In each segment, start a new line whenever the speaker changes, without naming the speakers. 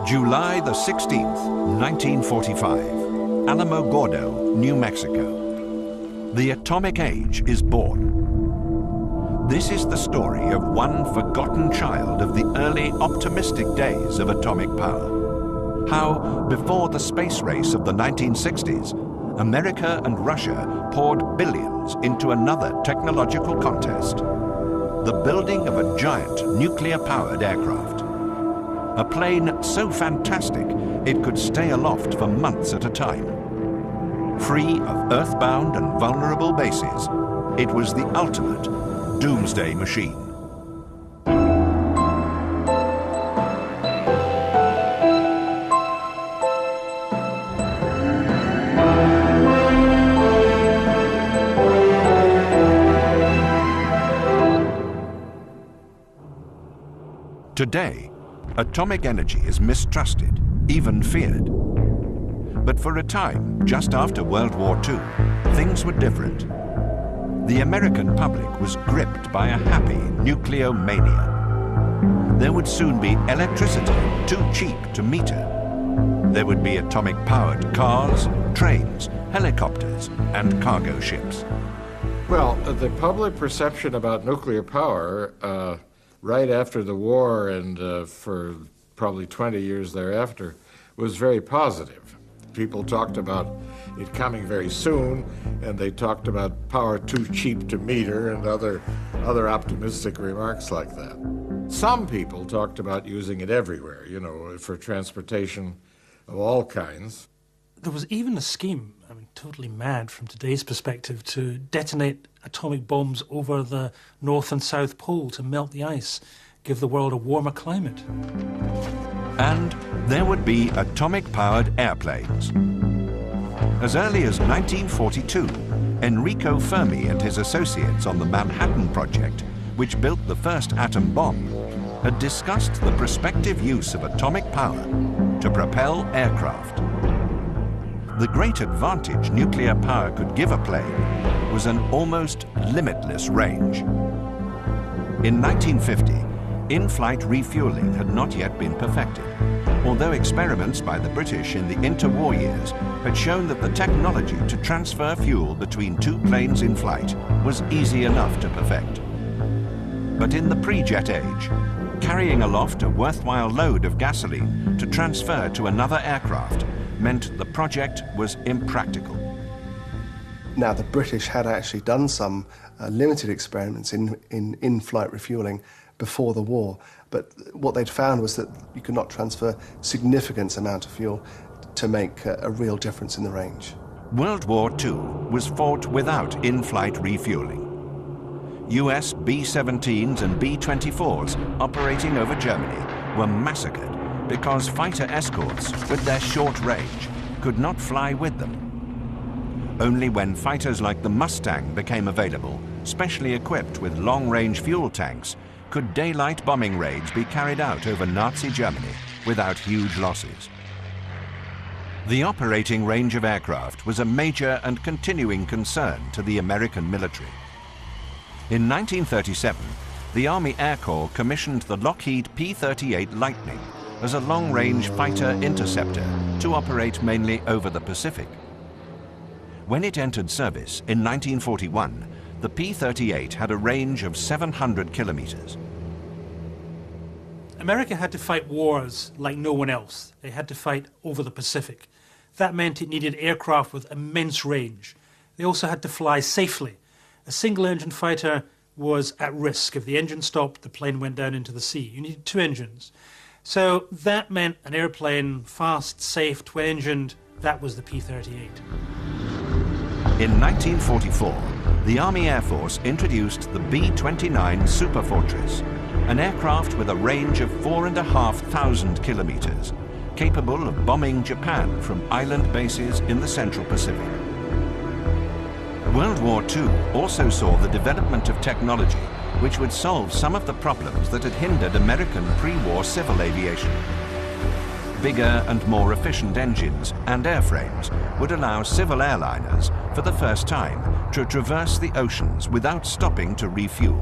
July the 16th, 1945, Alamogordo, New Mexico. The atomic age is born. This is the story of one forgotten child of the early optimistic days of atomic power. How, before the space race of the 1960s, America and Russia poured billions into another technological contest, the building of a giant nuclear-powered aircraft. A plane so fantastic it could stay aloft for months at a time. Free of earthbound and vulnerable bases, it was the ultimate doomsday machine. Today, atomic energy is mistrusted, even feared. But for a time, just after World War II, things were different. The American public was gripped by a happy nucleomania. There would soon be electricity too cheap to meter. There would be atomic-powered cars, trains, helicopters, and cargo ships.
Well, the public perception about nuclear power right after the war and for probably 20 years thereafter was very positive. People talked about it coming very soon, and they talked about power too cheap to meter and other optimistic remarks like that. Some people talked about using it everywhere, you know, for transportation of all kinds.
There was even a scheme, I mean, totally mad from today's perspective, to detonate atomic bombs over the North and South Pole to melt the ice, give the world a warmer climate.
And there would be atomic-powered airplanes. As early as 1942, Enrico Fermi and his associates on the Manhattan Project, which built the first atom bomb, had discussed the prospective use of atomic power to propel aircraft. The great advantage nuclear power could give a plane was an almost limitless range. In 1950, in-flight refueling had not yet been perfected, although experiments by the British in the interwar years had shown that the technology to transfer fuel between two planes in flight was easy enough to perfect. But in the pre-jet age, carrying aloft a worthwhile load of gasoline to transfer to another aircraft meant the project was impractical.
Now, the British had actually done some limited experiments in flight refueling before the war, but what they'd found was that you could not transfer significant amount of fuel to make a real difference in the range.
World War II was fought without in-flight refueling. US B-17s and B-24s operating over Germany were massacred because fighter escorts, with their short range, could not fly with them. Only when fighters like the Mustang became available, specially equipped with long-range fuel tanks, could daylight bombing raids be carried out over Nazi Germany without huge losses. The operating range of aircraft was a major and continuing concern to the American military. In 1937, the Army Air Corps commissioned the Lockheed P-38 Lightning as a long-range fighter interceptor to operate mainly over the Pacific. When it entered service in 1941, the P-38 had a range of 700 kilometers.
America had to fight wars like no one else. They had to fight over the Pacific. That meant it needed aircraft with immense range. They also had to fly safely. A single-engine fighter was at risk. If the engine stopped, the plane went down into the sea. You needed two engines. So that meant an airplane, fast, safe, twin-engined. That was the P-38.
In 1944, the Army Air Force introduced the B-29 Superfortress, an aircraft with a range of 4,500 kilometers, capable of bombing Japan from island bases in the Central Pacific. World War II also saw the development of technology which would solve some of the problems that had hindered American pre-war civil aviation. Bigger and more efficient engines and airframes would allow civil airliners, for the first time, to traverse the oceans without stopping to refuel.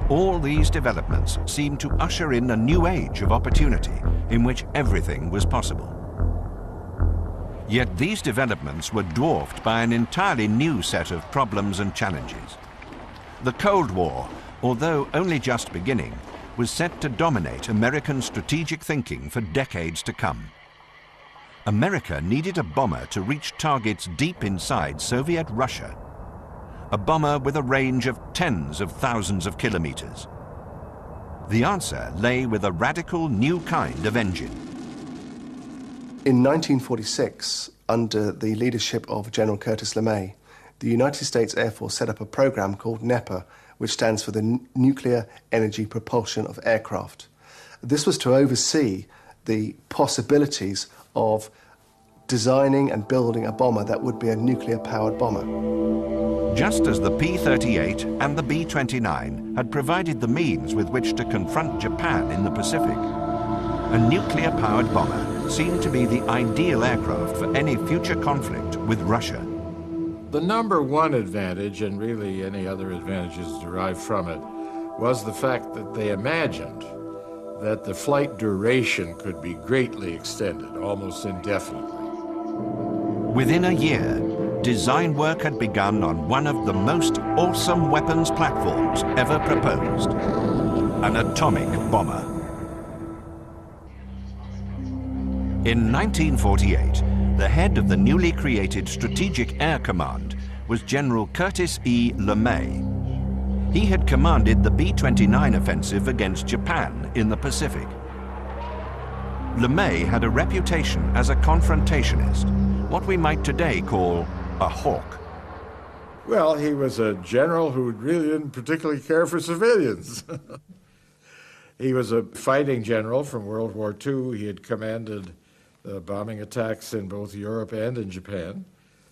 All these developments seemed to usher in a new age of opportunity in which everything was possible. Yet these developments were dwarfed by an entirely new set of problems and challenges. The Cold War, although only just beginning, was set to dominate American strategic thinking for decades to come. America needed a bomber to reach targets deep inside Soviet Russia. A bomber with a range of tens of thousands of kilometers. The answer lay with a radical new kind of engine.
In 1946, under the leadership of General Curtis LeMay, the United States Air Force set up a program called NEPA, which stands for the Nuclear Energy Propulsion of Aircraft. This was to oversee the possibilities of designing and building a bomber that would be a nuclear-powered bomber.
Just as the P-38 and the B-29 had provided the means with which to confront Japan in the Pacific, a nuclear-powered bomber seemed to be the ideal aircraft for any future conflict with Russia.
The number one advantage, and really any other advantages derived from it, was the fact that they imagined that the flight duration could be greatly extended, almost indefinitely.
Within a year, design work had begun on one of the most awesome weapons platforms ever proposed, an atomic bomber. In 1948, the head of the newly created Strategic Air Command was General Curtis E. LeMay. He had commanded the B-29 offensive against Japan in the Pacific. LeMay had a reputation as a confrontationist, what we might today call a hawk.
Well, he was a general who really didn't particularly care for civilians. He was a fighting general from World War II. He had commanded bombing attacks in both Europe and in Japan.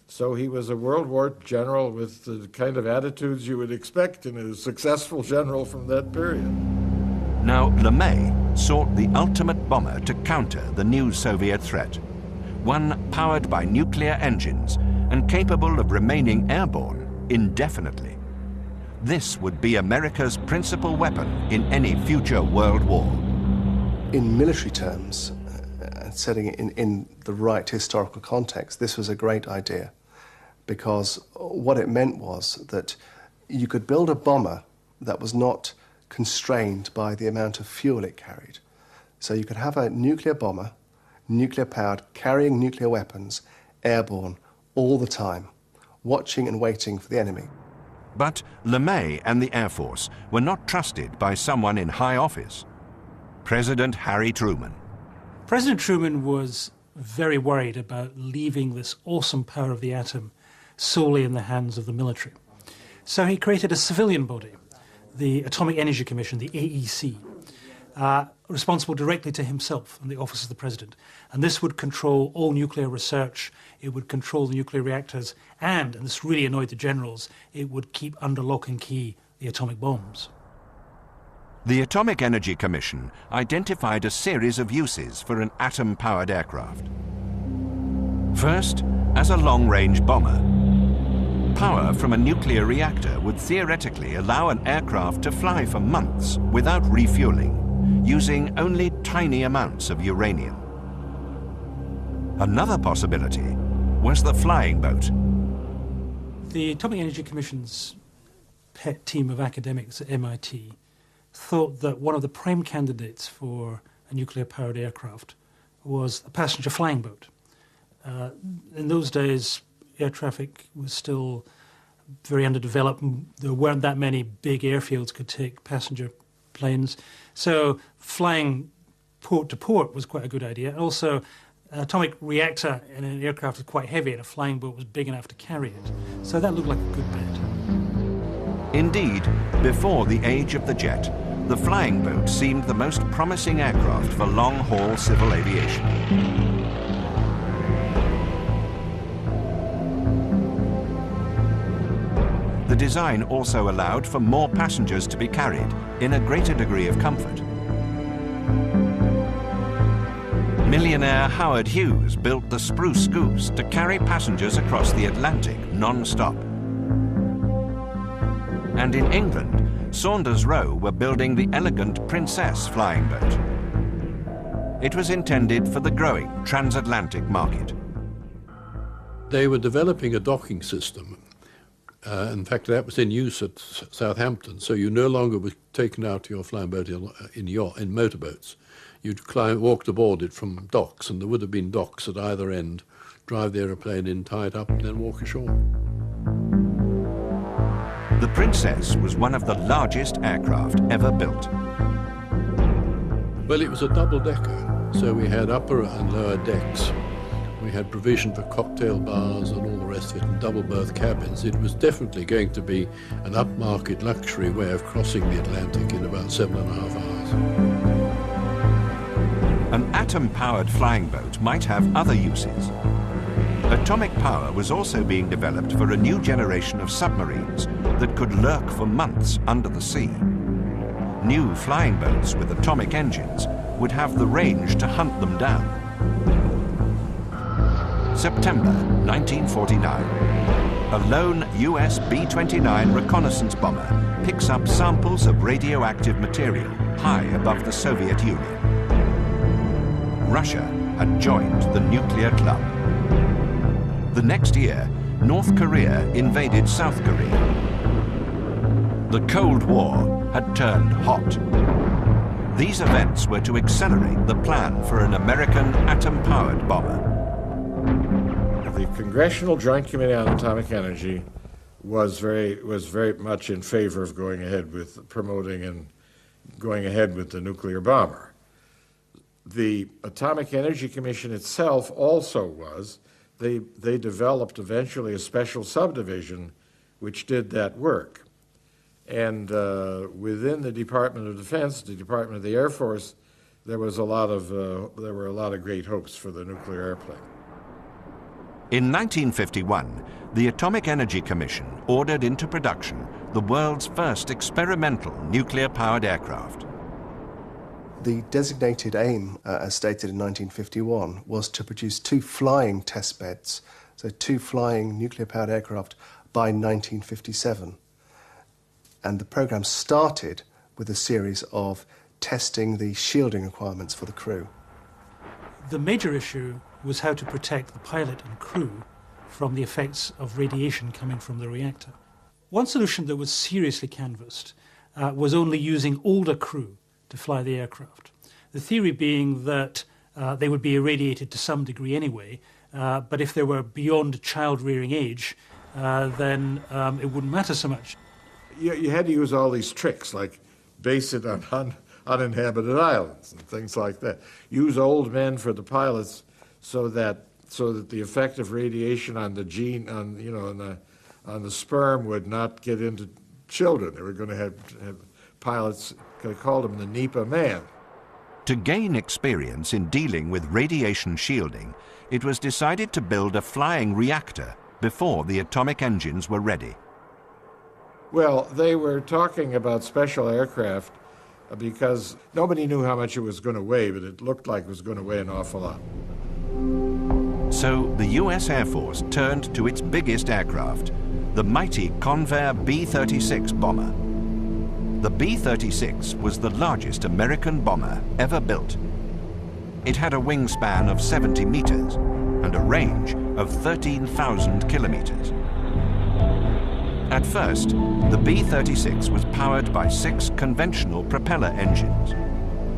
So he was a World War general with the kind of attitudes you would expect in a successful general from that period.
Now, LeMay sought the ultimate bomber to counter the new Soviet threat, one powered by nuclear engines and capable of remaining airborne indefinitely. This would be America's principal weapon in any future world war.
In military terms, setting it in the right historical context, this was a great idea, because what it meant was that you could build a bomber that was not constrained by the amount of fuel it carried. So you could have a nuclear bomber, nuclear-powered, carrying nuclear weapons, airborne, all the time, watching and waiting for the enemy.
But LeMay and the Air Force were not trusted by someone in high office, President Harry Truman.
President Truman was very worried about leaving this awesome power of the atom solely in the hands of the military. So he created a civilian body, the Atomic Energy Commission, the AEC, responsible directly to himself and the Office of the President. And this would control all nuclear research, it would control the nuclear reactors, and this really annoyed the generals, it would keep under lock and key the atomic bombs.
The Atomic Energy Commission identified a series of uses for an atom-powered aircraft. First, as a long-range bomber. Power from a nuclear reactor would theoretically allow an aircraft to fly for months without refueling, using only tiny amounts of uranium. Another possibility was the flying boat.
The Atomic Energy Commission's pet team of academics at MIT thought that one of the prime candidates for a nuclear-powered aircraft was a passenger flying boat. In those days, air traffic was still very underdeveloped. There weren't that many big airfields could take passenger planes. So flying port to port was quite a good idea. Also, an atomic reactor in an aircraft was quite heavy and a flying boat was big enough to carry it. So that looked like a good bet.
Indeed, before the age of the jet, the flying boat seemed the most promising aircraft for long-haul civil aviation. The design also allowed for more passengers to be carried in a greater degree of comfort. Millionaire Howard Hughes built the Spruce Goose to carry passengers across the Atlantic non-stop. And in England, Saunders Roe were building the elegant Princess flying boat. It was intended for the growing transatlantic market.
They were developing a docking system. In fact, that was in use at Southampton, so you no longer were taken out to your flying boat in motorboats. You'd walked aboard it from docks, and there would have been docks at either end, drive the aeroplane in, tie it up, and then walk ashore.
The Princess was one of the largest aircraft ever built.
Well, it was a double-decker, so we had upper and lower decks. We had provision for cocktail bars and all the rest of it, and double-berth cabins. It was definitely going to be an upmarket luxury way of crossing the Atlantic in about 7.5 hours.
An atom-powered flying boat might have other uses. Atomic power was also being developed for a new generation of submarines that could lurk for months under the sea. New flying boats with atomic engines would have the range to hunt them down. September 1949. A lone US B-29 reconnaissance bomber picks up samples of radioactive material high above the Soviet Union. Russia had joined the nuclear club. The next year, North Korea invaded South Korea. The Cold War had turned hot. These events were to accelerate the plan for an American atom-powered bomber.
The Congressional Joint Committee on Atomic Energy was very much in favor of going ahead with promoting and going ahead with the nuclear bomber. The Atomic Energy Commission itself also was. They developed eventually a special subdivision which did that work. And within the Department of Defense, the Department of the Air Force, there were a lot of great hopes for the nuclear airplane.
In 1951, the Atomic Energy Commission ordered into production the world's first experimental nuclear-powered aircraft.
The designated aim, as stated in 1951, was to produce 2 flying test beds, so 2 flying nuclear-powered aircraft by 1957. And the program started with a series of testing the shielding requirements for the crew.
The major issue was how to protect the pilot and crew from the effects of radiation coming from the reactor. One solution that was seriously canvassed was only using older crew to fly the aircraft. The theory being that they would be irradiated to some degree anyway, but if they were beyond child-rearing age, then it wouldn't matter so much.
You had to use all these tricks, like base it on uninhabited islands and things like that. Use old men for the pilots so that the effect of radiation on the gene, on the sperm would not get into children. They were going to have pilots, they called him the NEPA man.
To gain experience in dealing with radiation shielding, it was decided to build a flying reactor before the atomic engines were ready.
Well, they were talking about special aircraft because nobody knew how much it was going to weigh, but it looked like it was going to weigh an awful lot.
So the US Air Force turned to its biggest aircraft, the mighty Convair B-36 bomber. The B-36 was the largest American bomber ever built. It had a wingspan of 70 meters and a range of 13,000 kilometers. At first, the B-36 was powered by 6 conventional propeller engines,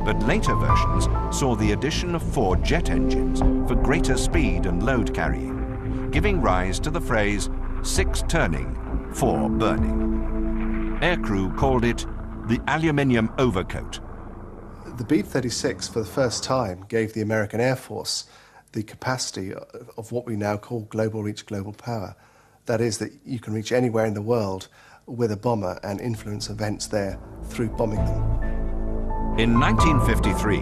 but later versions saw the addition of 4 jet engines for greater speed and load carrying, giving rise to the phrase 6 turning, 4 burning. Aircrew called it the aluminium overcoat.
The B-36 for the first time gave the American Air Force the capacity of what we now call global reach, global power. That is, that you can reach anywhere in the world with a bomber and influence events there through bombing them.
In 1953,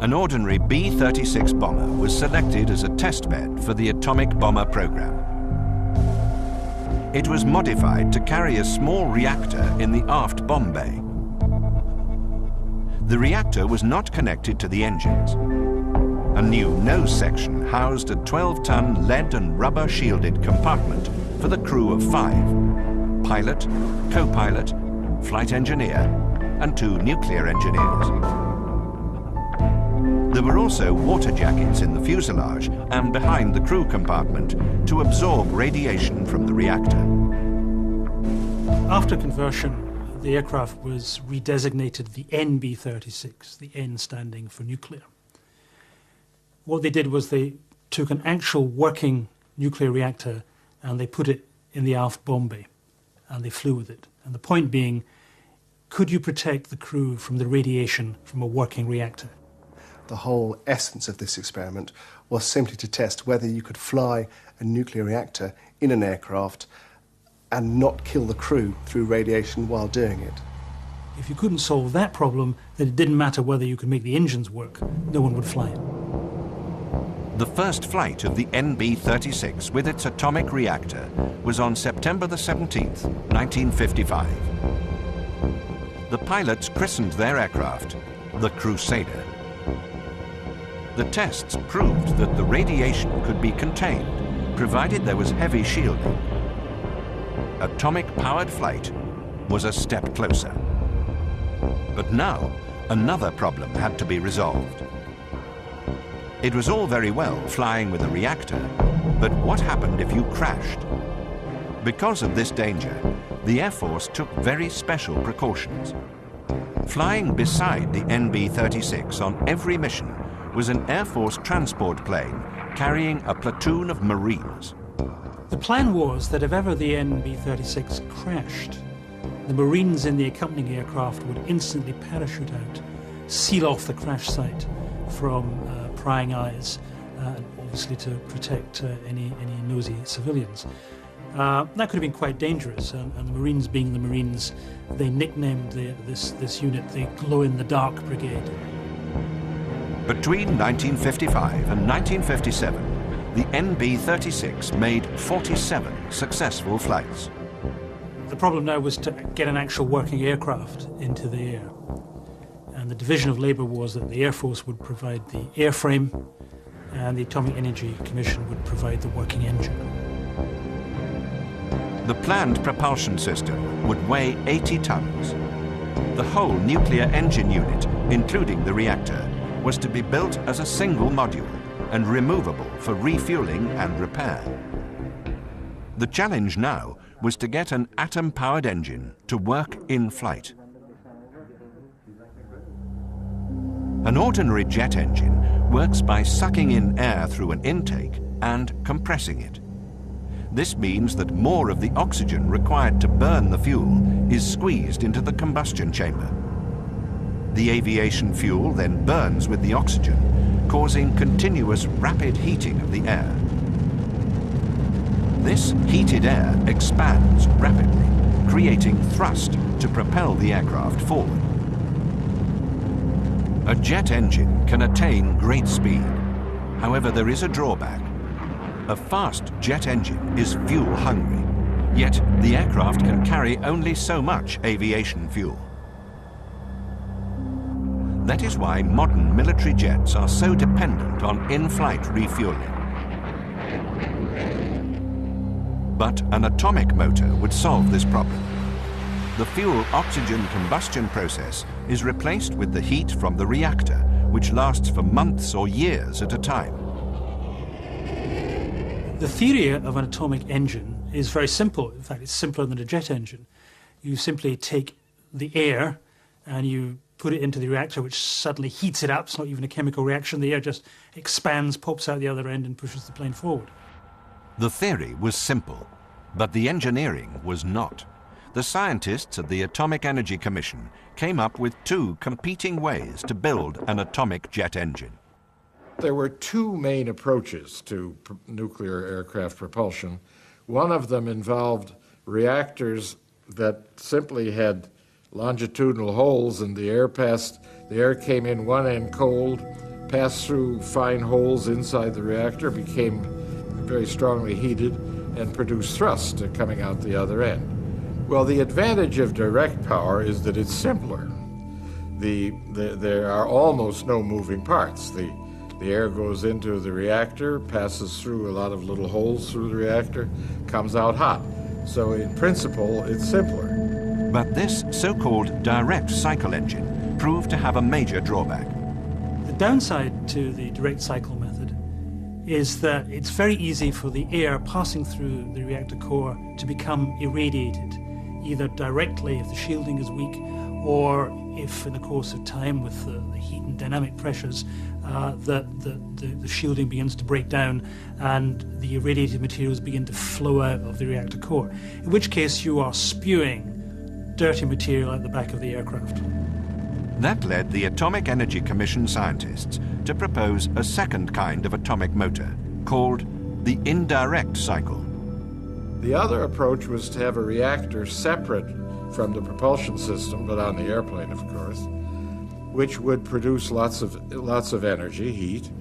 an ordinary B-36 bomber was selected as a testbed for the atomic bomber program. It was modified to carry a small reactor in the aft bomb bay. The reactor was not connected to the engines. A new nose section housed a 12-ton lead and rubber shielded compartment for the crew of 5, pilot, co-pilot, flight engineer, and 2 nuclear engineers. There were also water jackets in the fuselage and behind the crew compartment to absorb radiation from the reactor.
After conversion, the aircraft was redesignated the NB-36, the N standing for nuclear. What they did was they took an actual working nuclear reactor and they put it in the aft bomb bay and they flew with it. And the point being, could you protect the crew from the radiation from a working reactor?
The whole essence of this experiment was simply to test whether you could fly a nuclear reactor in an aircraft and not kill the crew through radiation while doing it.
If you couldn't solve that problem, then it didn't matter whether you could make the engines work. No one would fly it.
The first flight of the NB-36 with its atomic reactor was on September the 17th, 1955. The pilots christened their aircraft the Crusader. The tests proved that the radiation could be contained, provided there was heavy shielding. Atomic-powered flight was a step closer. But now, another problem had to be resolved. It was all very well flying with a reactor, but what happened if you crashed? Because of this danger, the Air Force took very special precautions. Flying beside the NB-36 on every mission was an Air Force transport plane carrying a platoon of Marines.
The plan was that if ever the NB-36 crashed, the Marines in the accompanying aircraft would instantly parachute out, seal off the crash site from prying eyes, obviously to protect any nosy civilians. That could have been quite dangerous, and the Marines, being the Marines, they nicknamed this unit the Glow-in-the-Dark Brigade.
Between 1955 and 1957, the NB-36 made 47 successful flights.
The problem now was to get an actual working aircraft into the air. And the division of labour was that the Air Force would provide the airframe and the Atomic Energy Commission would provide the working engine.
The planned propulsion system would weigh 80 tons. The whole nuclear engine unit, including the reactor, was to be built as a single module and removable for refueling and repair. The challenge now was to get an atom-powered engine to work in flight. An ordinary jet engine works by sucking in air through an intake and compressing it. This means that more of the oxygen required to burn the fuel is squeezed into the combustion chamber. The aviation fuel then burns with the oxygen, causing continuous rapid heating of the air. This heated air expands rapidly, creating thrust to propel the aircraft forward. A jet engine can attain great speed. However, there is a drawback. A fast jet engine is fuel hungry, yet the aircraft can carry only so much aviation fuel. That is why modern military jets are so dependent on in-flight refueling. But an atomic motor would solve this problem. The fuel-oxygen combustion process is replaced with the heat from the reactor, which lasts for months or years at a time.
The theory of an atomic engine is very simple. In fact, it's simpler than a jet engine. You simply take the air and you put it into the reactor, which suddenly heats it up. It's not even a chemical reaction. The air just expands, pops out the other end, and pushes the plane forward.
The theory was simple, but the engineering was not. The scientists at the Atomic Energy Commission came up with two competing ways to build an atomic jet engine.
There were two main approaches to nuclear aircraft propulsion. One of them involved reactors that simply had longitudinal holes, and the air came in one end cold, passed through fine holes inside the reactor, became very strongly heated, and produced thrust coming out the other end. Well, the advantage of direct power is that it's simpler. There are almost no moving parts. The air goes into the reactor, passes through a lot of little holes through the reactor, comes out hot. So in principle, it's simpler.
But this so-called direct cycle engine proved to have a major drawback.
The downside to the direct cycle method is that it's very easy for the air passing through the reactor core to become irradiated, either directly if the shielding is weak, or if in the course of time with the heat and dynamic pressures the shielding begins to break down and the irradiated materials begin to flow out of the reactor core, in which case you are spewing dirty material out the back of the aircraft.
That led the Atomic Energy Commission scientists to propose a second kind of atomic motor called the indirect cycle.
The other approach was to have a reactor separate from the propulsion system, but on the airplane, of course, which would produce lots of energy, heat.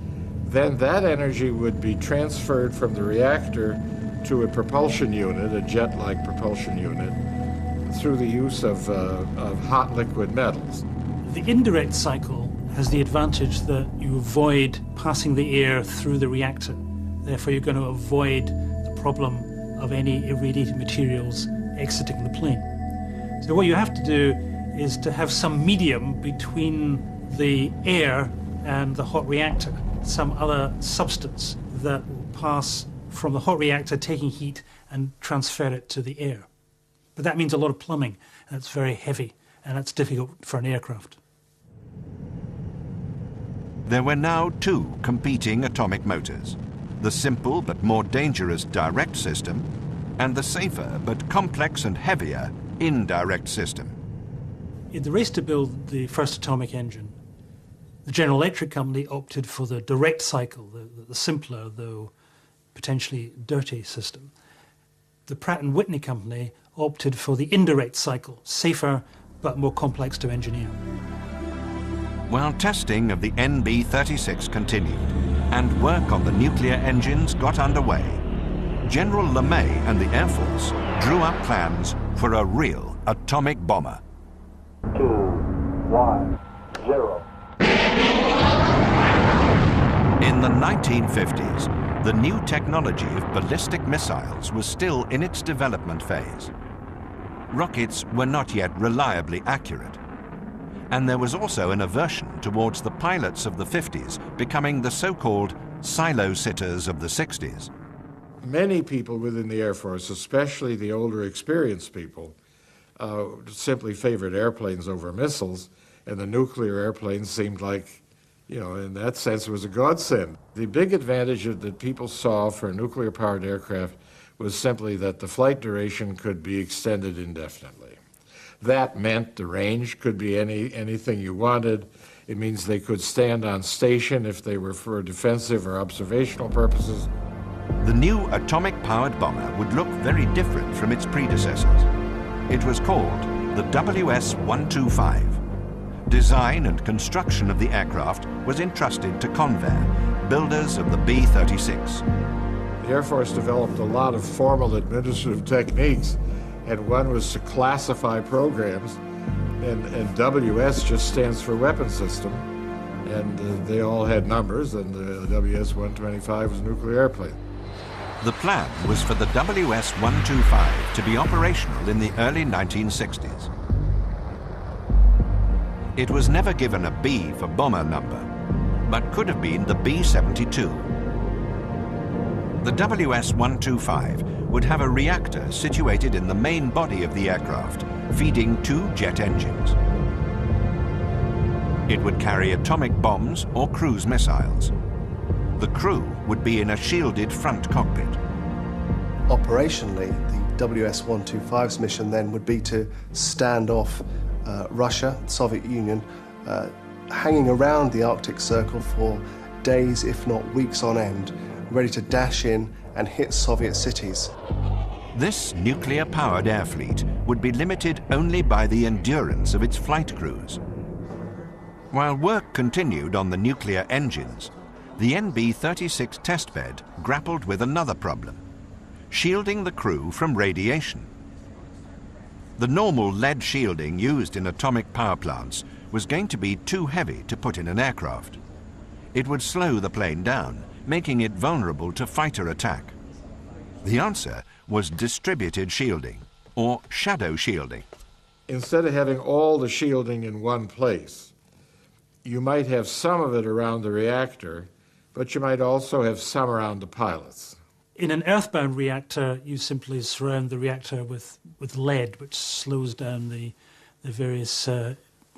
Then that energy would be transferred from the reactor to a propulsion unit, a jet-like propulsion unit, through the use of hot liquid metals.
The indirect cycle has the advantage that you avoid passing the air through the reactor. Therefore, you're going to avoid the problem of any irradiated materials exiting the plane. So what you have to do is to have some medium between the air and the hot reactor, some other substance that will pass from the hot reactor, taking heat, and transfer it to the air. But that means a lot of plumbing, and it's very heavy, and it's difficult for an aircraft.
There were now two competing atomic motors, the simple but more dangerous direct system and the safer but complex and heavier indirect system.
In the race to build the first atomic engine, the General Electric company opted for the direct cycle, the simpler, though potentially dirty system. The Pratt & Whitney company opted for the indirect cycle, safer but more complex to engineer.
While testing of the NB-36 continued and work on the nuclear engines got underway, General LeMay and the Air Force drew up plans for a real atomic bomber.
2, 1, 0.
In the 1950s, the new technology of ballistic missiles was still in its development phase. Rockets were not yet reliably accurate. And there was also an aversion towards the pilots of the 50s becoming the so-called silo sitters of the 60s.
Many people within the Air Force, especially the older experienced people, simply favored airplanes over missiles, and the nuclear airplanes seemed like, in that sense, it was a godsend. The big advantage that people saw for a nuclear-powered aircraft was simply that the flight duration could be extended indefinitely. That meant the range could be anything you wanted. It means they could stand on station if they were for defensive or observational purposes.
The new atomic-powered bomber would look very different from its predecessors. It was called the WS-125. Design and construction of the aircraft was entrusted to Convair, builders of the B-36.
The Air Force developed a lot of formal administrative techniques, and one was to classify programs, and WS just stands for Weapon System, and they all had numbers, and the WS-125 was a nuclear airplane.
The plan was for the WS-125 to be operational in the early 1960s. It was never given a B for bomber number, but could have been the B-72. The WS-125 would have a reactor situated in the main body of the aircraft, feeding two jet engines. It would carry atomic bombs or cruise missiles. The crew would be in a shielded front cockpit.
Operationally, the WS-125's mission then would be to stand off Russia, the Soviet Union, hanging around the Arctic Circle for days, if not weeks on end, ready to dash in and hit Soviet cities.
This nuclear-powered air fleet would be limited only by the endurance of its flight crews. While work continued on the nuclear engines, the NB-36 testbed grappled with another problem: shielding the crew from radiation. The normal lead shielding used in atomic power plants was going to be too heavy to put in an aircraft. It would slow the plane down, making it vulnerable to fighter attack. The answer was distributed shielding, or shadow shielding.
instead of having all the shielding in one place, you might have some of it around the reactor, but you might also have some around the pilots.
In an earthbound reactor, you simply surround the reactor with lead, which slows down the various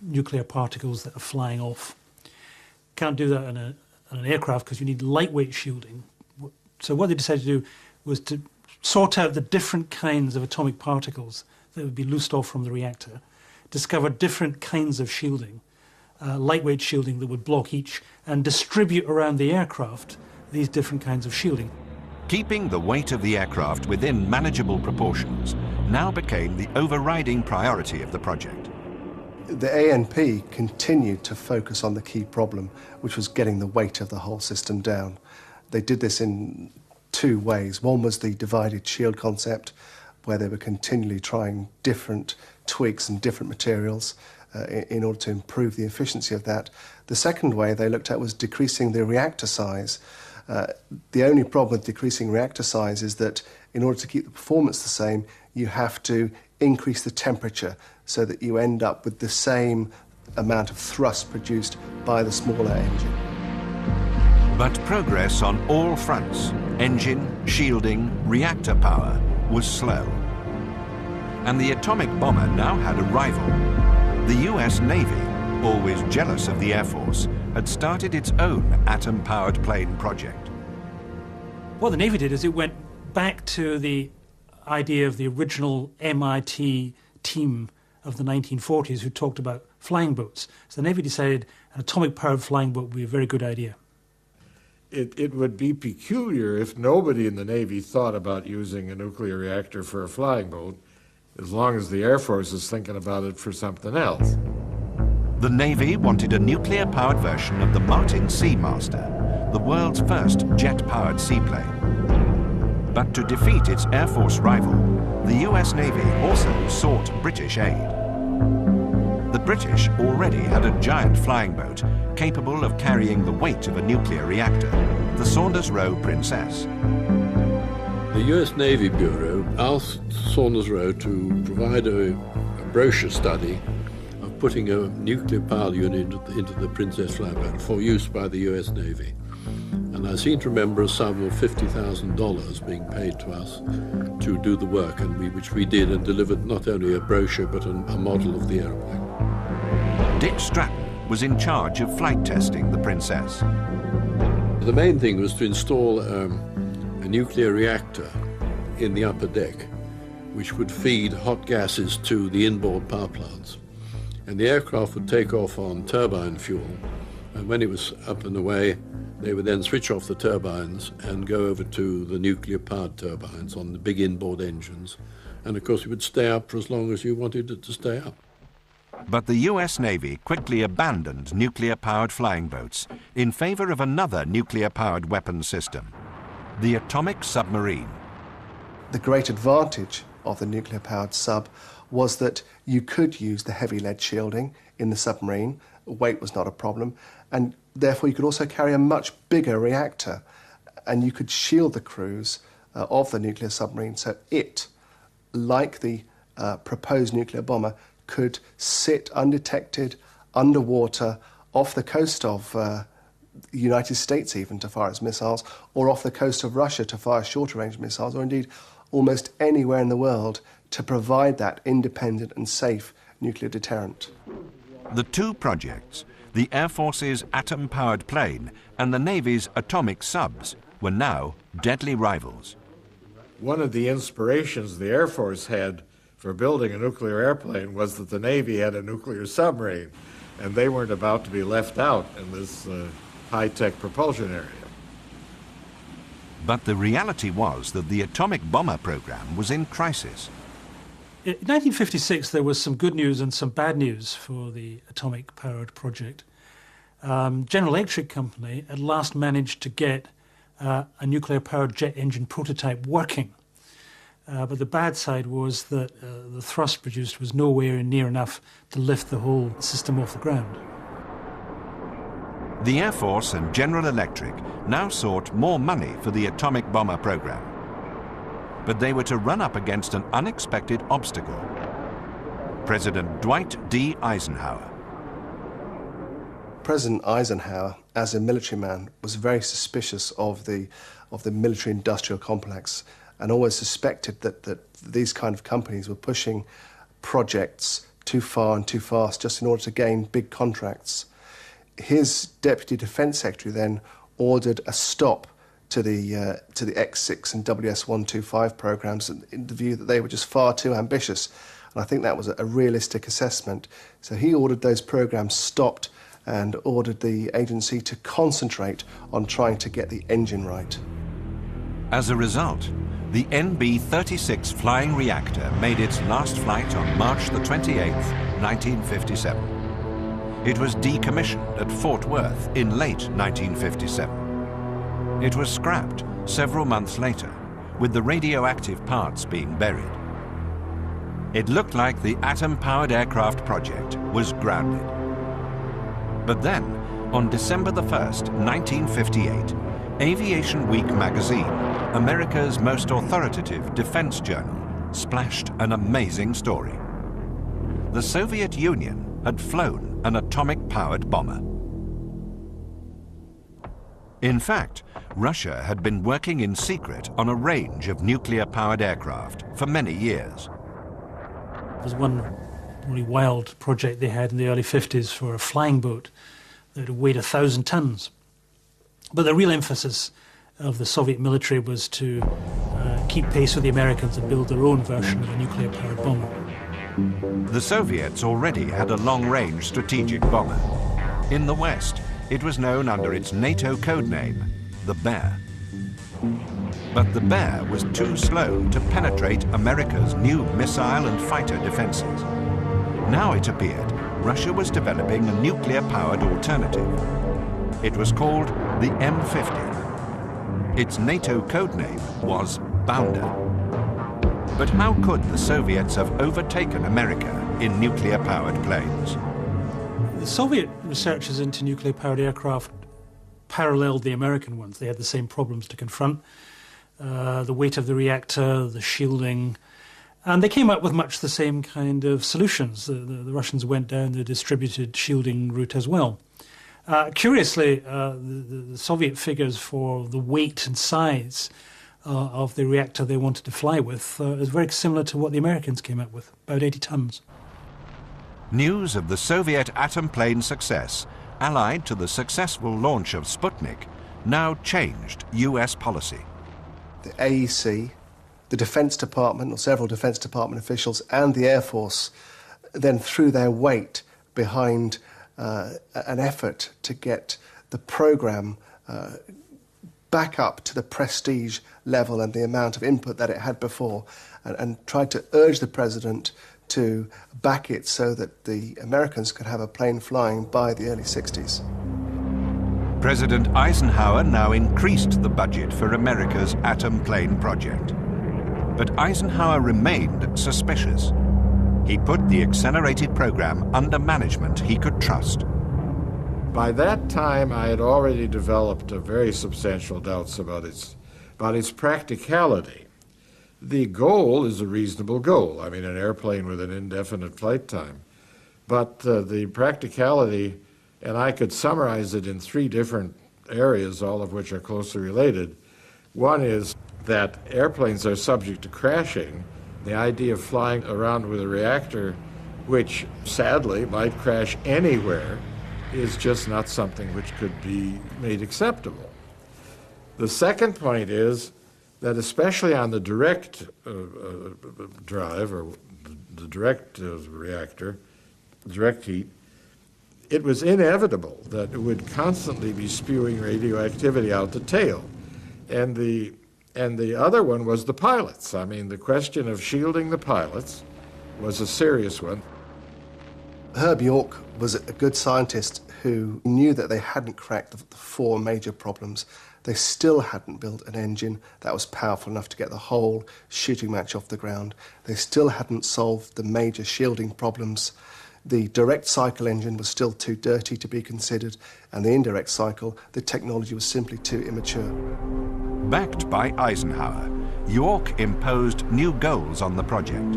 nuclear particles that are flying off. Can't do that on an aircraft because you need lightweight shielding. So what they decided to do was to sort out the different kinds of atomic particles that would be loosed off from the reactor, discover different kinds of shielding, lightweight shielding that would block each, and distribute around the aircraft these different kinds of shielding.
Keeping the weight of the aircraft within manageable proportions now became the overriding priority of the project.
The ANP continued to focus on the key problem, which was getting the weight of the whole system down. They did this in two ways. One was the divided shield concept, where they were continually trying different tweaks and different materials in order to improve the efficiency of that. The second way they looked at was decreasing the reactor size. The only problem with decreasing reactor size is that in order to keep the performance the same, you have to increase the temperature so that you end up with the same amount of thrust produced by the smaller engine.
But progress on all fronts, engine, shielding, reactor power, was slow. And the atomic bomber now had a rival. The US Navy, always jealous of the Air Force, had started its own atom-powered plane project.
What the Navy did is it went back to the idea of the original MIT team of the 1940s who talked about flying boats. So the Navy decided an atomic-powered flying boat would be a very good idea.
It would be peculiar if nobody in the Navy thought about using a nuclear reactor for a flying boat, as long as the Air Force is thinking about it for something else.
The Navy wanted a nuclear-powered version of the Martin Seamaster, the world's first jet-powered seaplane. But to defeat its Air Force rival, the US Navy also sought British aid. The British already had a giant flying boat capable of carrying the weight of a nuclear reactor, the Saunders Roe Princess.
The US Navy Bureau asked Saunders Roe to provide a brochure study of putting a nuclear power unit into the Princess flyboat for use by the US Navy. And I seem to remember a sum of $50,000 being paid to us to do the work, which we did, and delivered not only a brochure but a model of the aeroplane.
Dick Stratton was in charge of flight testing the Princess.
The main thing was to install a nuclear reactor in the upper deck, which would feed hot gases to the inboard power plants. And the aircraft would take off on turbine fuel, and when it was up and away, they would then switch off the turbines and go over to the nuclear-powered turbines on the big inboard engines. And of course, it would stay up for as long as you wanted it to stay up.
But the US Navy quickly abandoned nuclear-powered flying boats in favor of another nuclear-powered weapons system, the atomic submarine.
The great advantage of the nuclear-powered sub was that you could use the heavy lead shielding in the submarine. Weight was not a problem, and therefore you could also carry a much bigger reactor, and you could shield the crews of the nuclear submarine so it, like the proposed nuclear bomber, could sit undetected underwater off the coast of the United States even to fire its missiles, or off the coast of Russia to fire shorter-range missiles, or indeed almost anywhere in the world to provide that independent and safe nuclear deterrent.
The two projects, the Air Force's atom-powered plane and the Navy's atomic subs, were now deadly rivals.
One of the inspirations the Air Force had for building a nuclear airplane was that the Navy had a nuclear submarine, and they weren't about to be left out in this high-tech propulsion area.
But the reality was that the atomic bomber program was in crisis.
In 1956, there was some good news and some bad news for the atomic-powered project. General Electric Company at last managed to get a nuclear-powered jet engine prototype working. But the bad side was that the thrust produced was nowhere near enough to lift the whole system off the ground.
The Air Force and General Electric now sought more money for the atomic bomber program. But they were to run up against an unexpected obstacle. President Dwight D. Eisenhower.
President Eisenhower, as a military man, was very suspicious of the military-industrial complex, and always suspected that these kind of companies were pushing projects too far and too fast just in order to gain big contracts. His Deputy Defence Secretary then ordered a stop to the X6 and WS-125 programs in the view that they were just far too ambitious. And I think that was a realistic assessment. So he ordered those programs stopped and ordered the agency to concentrate on trying to get the engine right.
As a result, the NB-36 flying reactor made its last flight on March the 28th, 1957. It was decommissioned at Fort Worth in late 1957. It was scrapped several months later, with the radioactive parts being buried. It looked like the atom-powered aircraft project was grounded. But then, on December the 1st, 1958, Aviation Week magazine, America's most authoritative defense journal, splashed an amazing story. The Soviet Union had flown an atomic-powered bomber. In fact, Russia had been working in secret on a range of nuclear-powered aircraft for many years.
There was one really wild project they had in the early 50s for a flying boat that weighed 1,000 tons. But the real emphasis of the Soviet military was to keep pace with the Americans and build their own version of a nuclear-powered bomber.
The Soviets already had a long-range strategic bomber. In the West, it was known under its NATO code name, the Bear. But the Bear was too slow to penetrate America's new missile and fighter defenses. Now it appeared Russia was developing a nuclear-powered alternative. It was called the M50. Its NATO code name was Bounder. But how could the Soviets have overtaken America in nuclear-powered planes?
The Soviet researches into nuclear-powered aircraft paralleled the American ones. They had the same problems to confront. The weight of the reactor, the shielding, and they came up with much the same kind of solutions. The Russians went down the distributed shielding route as well. Curiously, the Soviet figures for the weight and size of the reactor they wanted to fly with is very similar to what the Americans came up with, about 80 tons.
News of the Soviet atom plane success, allied to the successful launch of Sputnik, now changed US policy.
The AEC, the Defense Department, or several Defense Department officials, and the Air Force then threw their weight behind an effort to get the program back up to the prestige level and the amount of input that it had before, and tried to urge the president to back it so that the Americans could have a plane flying by the early 60s.
President Eisenhower now increased the budget for America's atom plane project. But Eisenhower remained suspicious. He put the accelerated program under management he could trust.
By that time, I had already developed very substantial doubts about its practicality. The goal is a reasonable goal. I mean, an airplane with an indefinite flight time. But the practicality, and I could summarize it in three different areas, all of which are closely related. One is that airplanes are subject to crashing. The idea of flying around with a reactor, which sadly might crash anywhere, is just not something which could be made acceptable. The second point is that especially on the direct drive, or the direct reactor, direct heat, it was inevitable that it would constantly be spewing radioactivity out the tail. And the other one was the pilots. I mean, the question of shielding the pilots was a serious one.
Herb York was a good scientist who knew that they hadn't cracked the four major problems. They still hadn't built an engine that was powerful enough to get the whole shooting match off the ground. They still hadn't solved the major shielding problems. The direct cycle engine was still too dirty to be considered, and the indirect cycle, the technology was simply too immature.
Backed by Eisenhower, York imposed new goals on the project.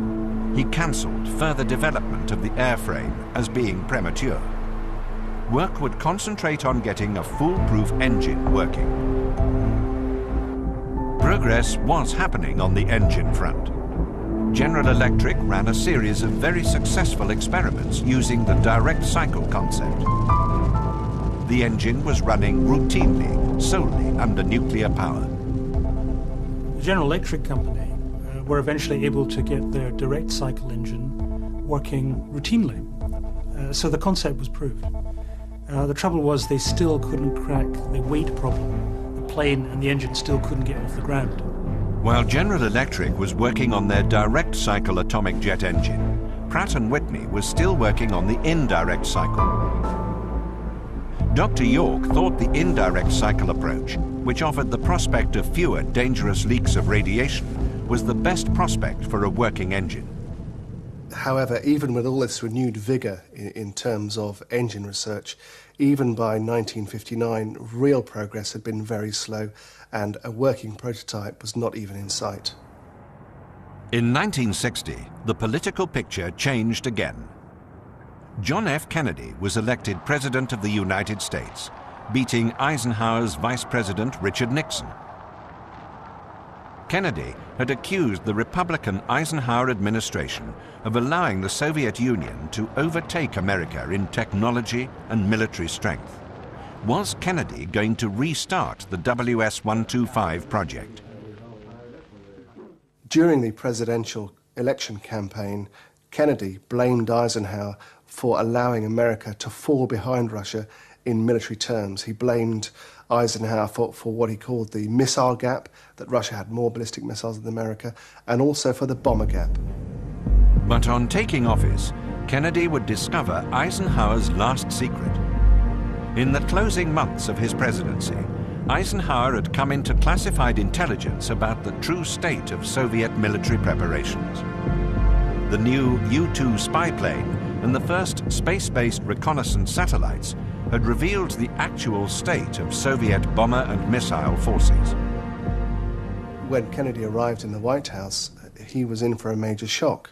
he cancelled further development of the airframe as being premature. Work would concentrate on getting a foolproof engine working. Progress was happening on the engine front. General Electric ran a series of very successful experiments using the direct cycle concept. The engine was running routinely, solely under nuclear power.
The General Electric company were eventually able to get their direct cycle engine working routinely. So the concept was proved. The trouble was they still couldn't crack the weight problem. The plane and the engine still couldn't get off the ground.
While General Electric was working on their direct cycle atomic jet engine, Pratt & Whitney was still working on the indirect cycle. Dr. York thought the indirect cycle approach, which offered the prospect of fewer dangerous leaks of radiation, was the best prospect for a working engine.
However, even with all this renewed vigour in terms of engine research, even by 1959, real progress had been very slow, and a working prototype was not even in sight.
In 1960, the political picture changed again. John F. Kennedy was elected President of the United States, beating Eisenhower's Vice President Richard Nixon. Kennedy had accused the Republican Eisenhower administration of allowing the Soviet Union to overtake America in technology and military strength. Was Kennedy going to restart the WS-125 project?
During the presidential election campaign, Kennedy blamed Eisenhower for allowing America to fall behind Russia in military terms. He blamed Eisenhower for what he called the missile gap, that Russia had more ballistic missiles than America, and also for the bomber gap.
But on taking office, Kennedy would discover Eisenhower's last secret. In the closing months of his presidency, Eisenhower had come into classified intelligence about the true state of Soviet military preparations. The new U-2 spy plane and the first space-based reconnaissance satellites had revealed the actual state of Soviet bomber and missile forces.
When Kennedy arrived in the White House, he was in for a major shock.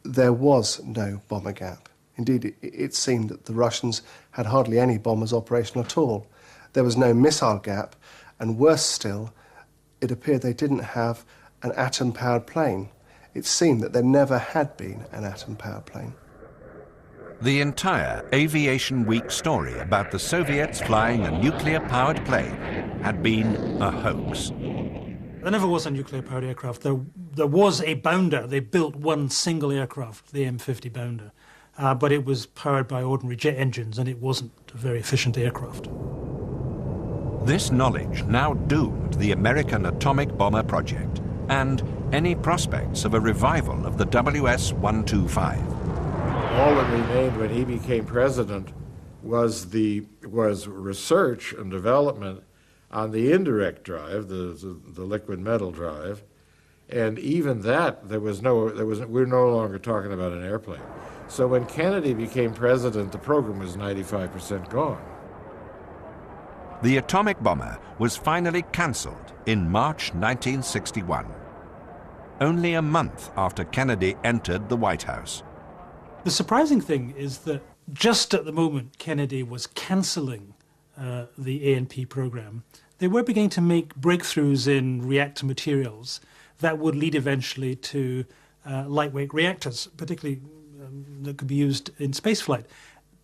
There was no bomber gap. Indeed, it seemed that the Russians had hardly any bombers operational at all. There was no missile gap, and worse still, it appeared they didn't have an atom-powered plane. It seemed that there never had been an atom-powered plane.
The entire Aviation Week story about the Soviets flying a nuclear-powered plane had been a hoax.
There never was a nuclear-powered aircraft. There was a bounder. They built one single aircraft, the M50 Bounder, but it was powered by ordinary jet engines, and it wasn't a very efficient aircraft.
This knowledge now doomed the American atomic bomber project and any prospects of a revival of the WS-125.
All that remained when he became president was research and development on the indirect drive, the liquid metal drive, and even that we're no longer talking about an airplane. So when Kennedy became president, the program was 95% gone.
The atomic bomber was finally cancelled in March 1961, only a month after Kennedy entered the White House.
The surprising thing is that just at the moment Kennedy was cancelling the A&P program, they were beginning to make breakthroughs in reactor materials that would lead eventually to lightweight reactors, particularly that could be used in spaceflight.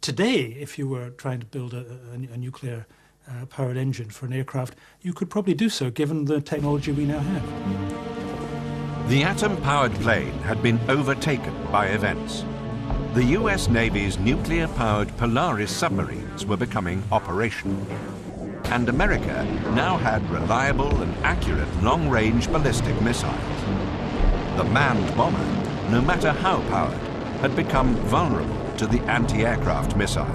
Today, if you were trying to build a nuclear-powered engine for an aircraft, you could probably do so, given the technology we now have.
The atom-powered plane had been overtaken by events. The US Navy's nuclear-powered Polaris submarines were becoming operational, and America now had reliable and accurate long-range ballistic missiles. The manned bomber, no matter how powered, had become vulnerable to the anti-aircraft missile.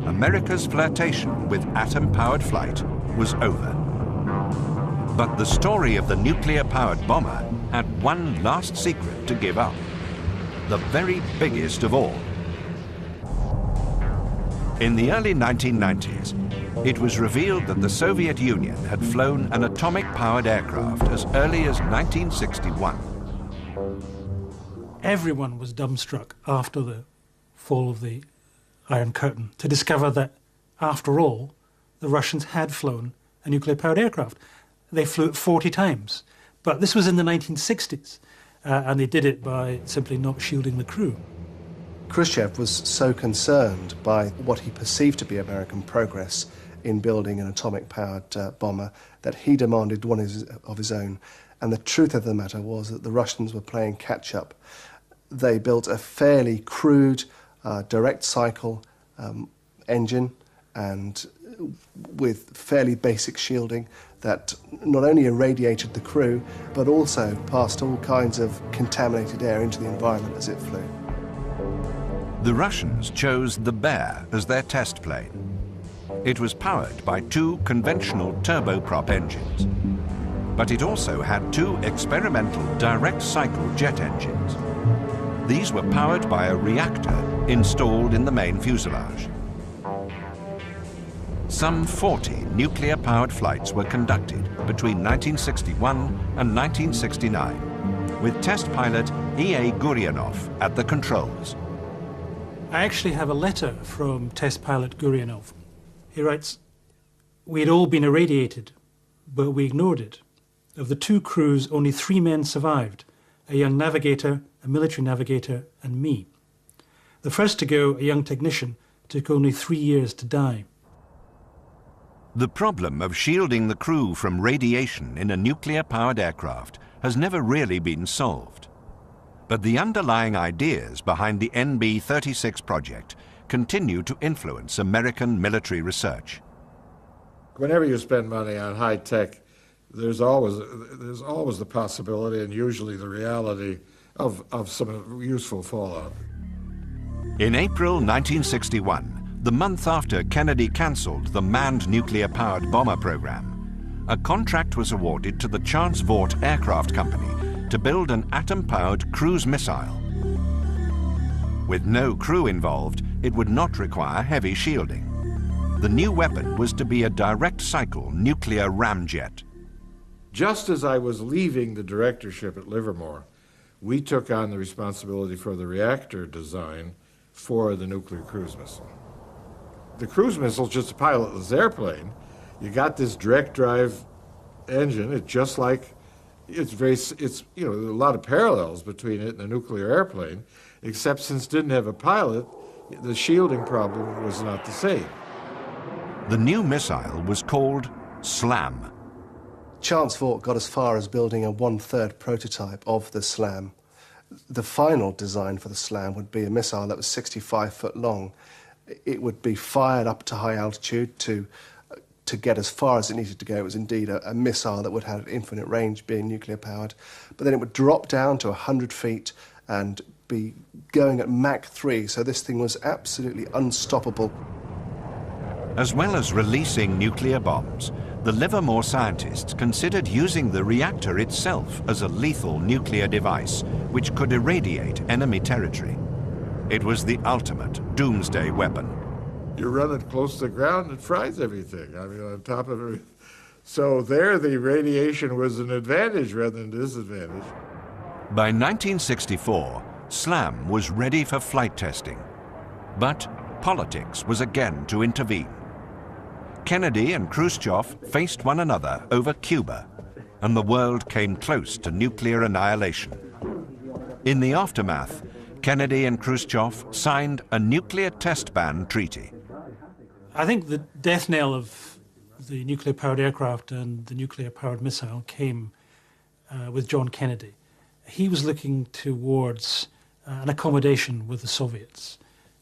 America's flirtation with atom-powered flight was over. But the story of the nuclear-powered bomber had one last secret to give up. The very biggest of all. In the early 1990s, it was revealed that the Soviet Union had flown an atomic-powered aircraft as early as 1961.
Everyone was dumbstruck after the fall of the Iron Curtain to discover that, after all, the Russians had flown a nuclear-powered aircraft. They flew it 40 times. But this was in the 1960s, and they did it by simply not shielding the crew.
Khrushchev was so concerned by what he perceived to be American progress in building an atomic-powered bomber that he demanded one of his own. And the truth of the matter was that the Russians were playing catch-up. They built a fairly crude, direct cycle engine, and with fairly basic shielding that not only irradiated the crew, but also passed all kinds of contaminated air into the environment as it flew.
The Russians chose the Bear as their test plane. It was powered by 2 conventional turboprop engines, but it also had 2 experimental direct-cycle jet engines. These were powered by a reactor installed in the main fuselage. Some 40 nuclear-powered flights were conducted between 1961 and 1969, with test pilot E.A. Gurianov at the controls.
I actually have a letter from test pilot Gurianov. He writes, "We had all been irradiated, but we ignored it. Of the 2 crews, only 3 men survived, a young navigator, a military navigator, and me. The first to go, a young technician, took only 3 years to die."
The problem of shielding the crew from radiation in a nuclear-powered aircraft has never really been solved. But the underlying ideas behind the NB-36 project continue to influence American military research.
Whenever you spend money on high tech, there's always the possibility and usually the reality of some useful fallout.
In April 1961, the month after Kennedy cancelled the manned nuclear-powered bomber program, a contract was awarded to the Chance Vought Aircraft Company to build an atom-powered cruise missile. With no crew involved, it would not require heavy shielding. The new weapon was to be a direct-cycle nuclear ramjet.
Just as I was leaving the directorship at Livermore, we took on the responsibility for the reactor design for the nuclear cruise missile. The cruise missile is just a pilotless airplane. You got this direct drive engine. It's just like, it's you know, there are a lot of parallels between it and a nuclear airplane, except since it didn't have a pilot, the shielding problem was not the same.
The new missile was called SLAM.
Chance Vought got as far as building a 1/3 prototype of the SLAM. The final design for the SLAM would be a missile that was 65 foot long. It would be fired up to high altitude to get as far as it needed to go. It was indeed a missile that would have infinite range, being nuclear-powered. But then it would drop down to 100 feet and be going at Mach 3, so this thing was absolutely unstoppable.
As well as releasing nuclear bombs, the Livermore scientists considered using the reactor itself as a lethal nuclear device which could irradiate enemy territory. It was the ultimate doomsday weapon.
You run it close to the ground, it fries everything. I mean, on top of it. So there, the radiation was an advantage rather than disadvantage.
By 1964, SLAM was ready for flight testing. But politics was again to intervene. Kennedy and Khrushchev faced one another over Cuba, and the world came close to nuclear annihilation. In the aftermath, Kennedy and Khrushchev signed a nuclear test ban treaty.
I think the death knell of the nuclear-powered aircraft and the nuclear-powered missile came with John Kennedy. He was looking towards an accommodation with the Soviets.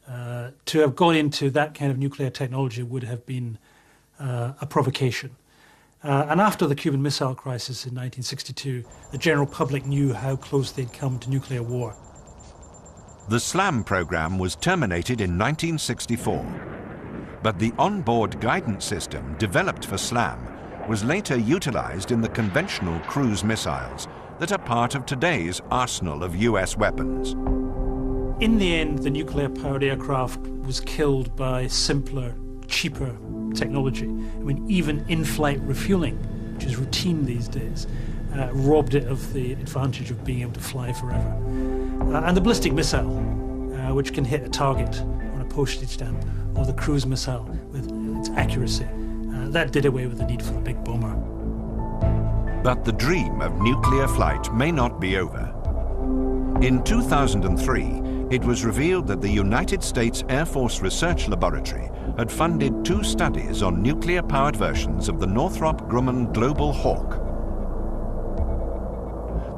To have gone into that kind of nuclear technology would have been a provocation. And after the Cuban Missile Crisis in 1962, the general public knew how close they'd come to nuclear war.
The SLAM program was terminated in 1964, but the onboard guidance system developed for SLAM was later utilized in the conventional cruise missiles that are part of today's arsenal of US weapons.
In the end, the nuclear-powered aircraft was killed by simpler, cheaper technology. I mean, even in-flight refueling, which is routine these days, robbed it of the advantage of being able to fly forever. and the ballistic missile, which can hit a target on a postage stamp, or the cruise missile with its accuracy. That did away with the need for a big bomber.
But the dream of nuclear flight may not be over. In 2003, it was revealed that the United States Air Force Research Laboratory had funded 2 studies on nuclear-powered versions of the Northrop Grumman Global Hawk.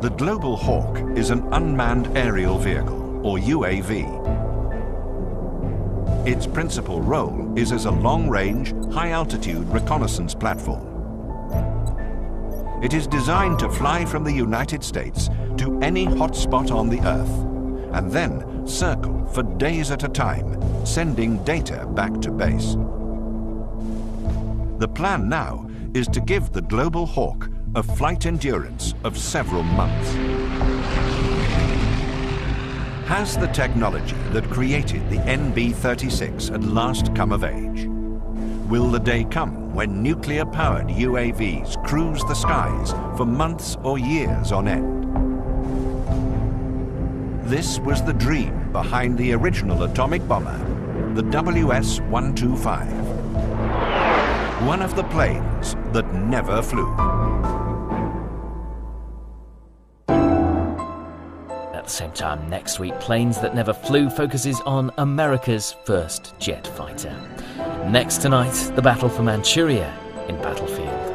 The Global Hawk is an unmanned aerial vehicle, or UAV. Its principal role is as a long-range, high-altitude reconnaissance platform. It is designed to fly from the United States to any hotspot on the Earth, and then circle for days at a time, sending data back to base. The plan now is to give the Global Hawk a flight endurance of several months. Has the technology that created the NB-36 at last come of age? Will the day come when nuclear-powered UAVs cruise the skies for months or years on end? This was the dream behind the original atomic bomber, the WS-125. One of the planes that never flew.
At the same time, next week, Planes That Never Flew focuses on America's first jet fighter. Next tonight, the battle for Manchuria in Battlefield.